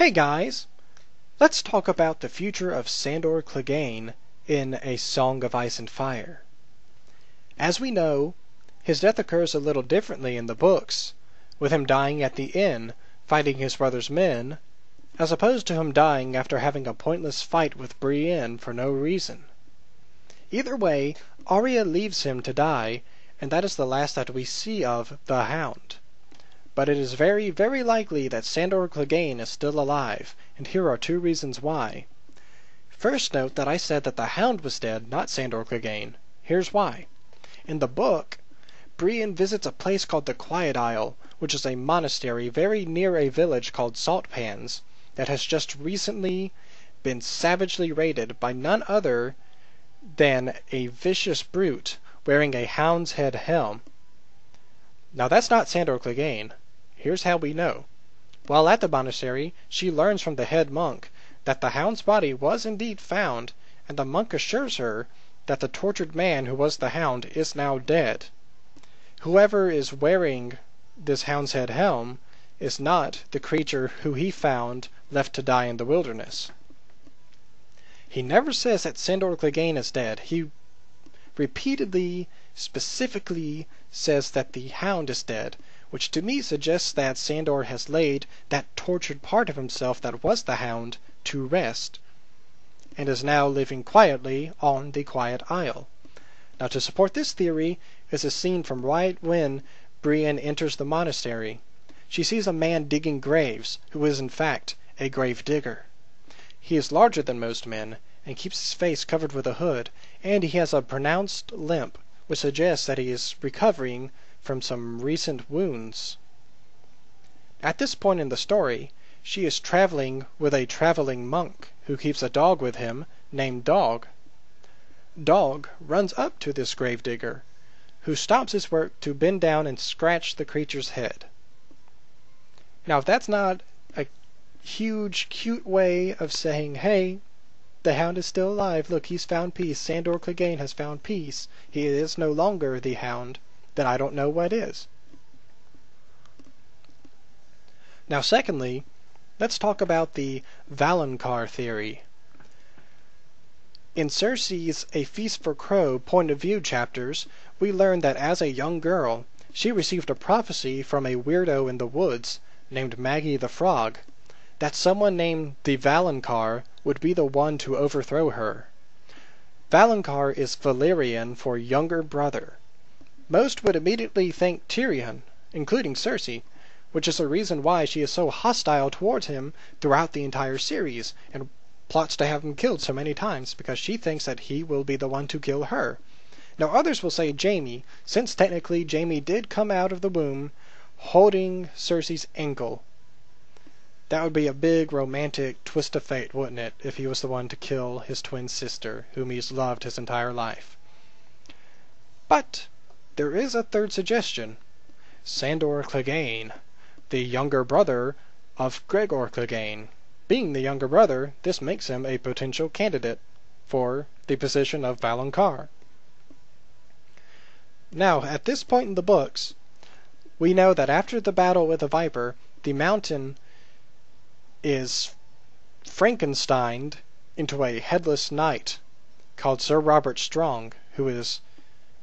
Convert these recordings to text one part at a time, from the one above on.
Hey guys, let's talk about the future of Sandor Clegane in A Song of Ice and Fire. As we know, his death occurs a little differently in the books, with him dying at the inn fighting his brother's men, as opposed to him dying after having a pointless fight with Brienne for no reason. Either way, Arya leaves him to die, and that is the last that we see of the Hound. But it is very, very likely that Sandor Clegane is still alive, and here are two reasons why. First, note that I said that the Hound was dead, not Sandor Clegane. Here's why. In the book, Brienne visits a place called the Quiet Isle, which is a monastery very near a village called Saltpans that has just recently been savagely raided by none other than a vicious brute wearing a hound's head helm. Now that's not Sandor Clegane. Here's how we know. While at the monastery, she learns from the head monk that the hound's body was indeed found, and the monk assures her that the tortured man who was the hound is now dead. Whoever is wearing this hound's head helm is not the creature who he found left to die in the wilderness. He never says that Sandor Clegane is dead. He repeatedly, specifically says that the hound is dead, which to me suggests that Sandor has laid that tortured part of himself that was the hound to rest, and is now living quietly on the Quiet Isle. Now to support this theory is a scene from right when Brienne enters the monastery. She sees a man digging graves, who is in fact a grave digger. He is larger than most men, and keeps his face covered with a hood, and he has a pronounced limp, which suggests that he is recovering from some recent wounds. At this point in the story, she is traveling with a traveling monk who keeps a dog with him named Dog. Dog runs up to this gravedigger, who stops his work to bend down and scratch the creature's head. Now, if that's not a huge, cute way of saying, hey, the hound is still alive, look, he's found peace, Sandor Clegane has found peace, he is no longer the hound, then I don't know what is. Now, secondly, let's talk about the Valonqar theory. In Cersei's A Feast for Crow point of view chapters, we learn that as a young girl, she received a prophecy from a weirdo in the woods named Maggie the Frog, that someone named the Valonqar would be the one to overthrow her. Valonqar is Valyrian for younger brother. Most would immediately think Tyrion, including Cersei, which is the reason why she is so hostile towards him throughout the entire series, and plots to have him killed so many times, because she thinks that he will be the one to kill her. Now others will say Jaime, since technically Jaime did come out of the womb holding Cersei's ankle. That would be a big romantic twist of fate, wouldn't it, if he was the one to kill his twin sister, whom he's loved his entire life. But there is a third suggestion. Sandor Clegane, the younger brother of Gregor Clegane. Being the younger brother, this makes him a potential candidate for the position of Valonqar. Now, at this point in the books, we know that after the battle with the Viper, the mountain is Frankensteined into a headless knight called Sir Robert Strong, who is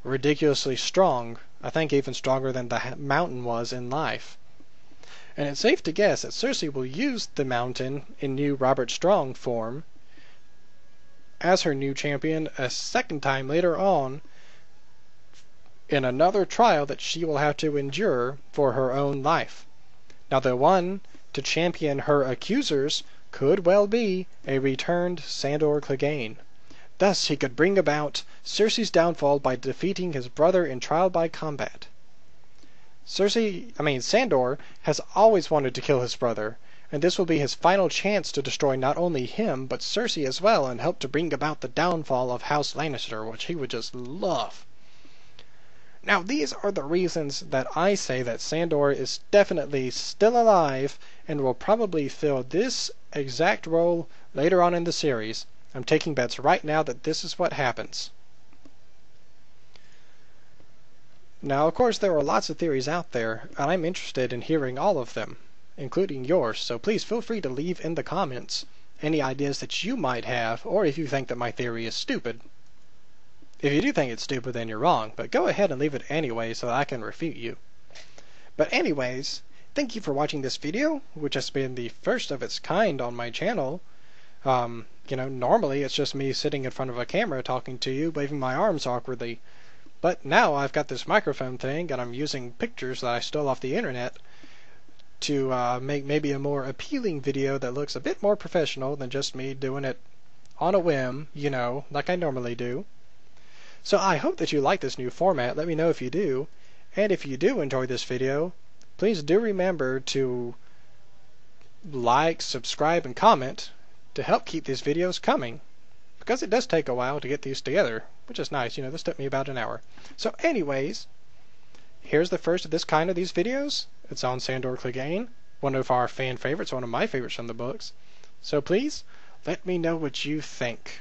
ridiculously strong, I think even stronger than the mountain was in life. And it's safe to guess that Cersei will use the mountain in new Robert Strong form as her new champion a second time later on in another trial that she will have to endure for her own life. Now, the one to champion her accusers could well be a returned Sandor Clegane. Thus, he could bring about Cersei's downfall by defeating his brother in trial by combat. Sandor has always wanted to kill his brother, and this will be his final chance to destroy not only him, but Cersei as well, and help to bring about the downfall of House Lannister, which he would just love. Now, these are the reasons that I say that Sandor is definitely still alive and will probably fill this exact role later on in the series. I'm taking bets right now that this is what happens. Now, of course, there are lots of theories out there, and I'm interested in hearing all of them. including yours, so please feel free to leave in the comments any ideas that you might have, or if you think that my theory is stupid. If you do think it's stupid, then you're wrong, but go ahead and leave it anyway so that I can refute you. But anyways, thank you for watching this video, which has been the first of its kind on my channel. Normally it's just me sitting in front of a camera talking to you, waving my arms awkwardly. But now I've got this microphone thing, and I'm using pictures that I stole off the internet to make maybe a more appealing video that looks a bit more professional than just me doing it on a whim, like I normally do. So I hope that you like this new format. Let me know if you do. And if you do enjoy this video, please do remember to like, subscribe, and comment to help keep these videos coming. Because it does take a while to get these together, which is nice. This took me about an hour. So anyways, here's the first of this kind of these videos. It's on Sandor Clegane, one of our fan favorites, one of my favorites from the books. So please, let me know what you think.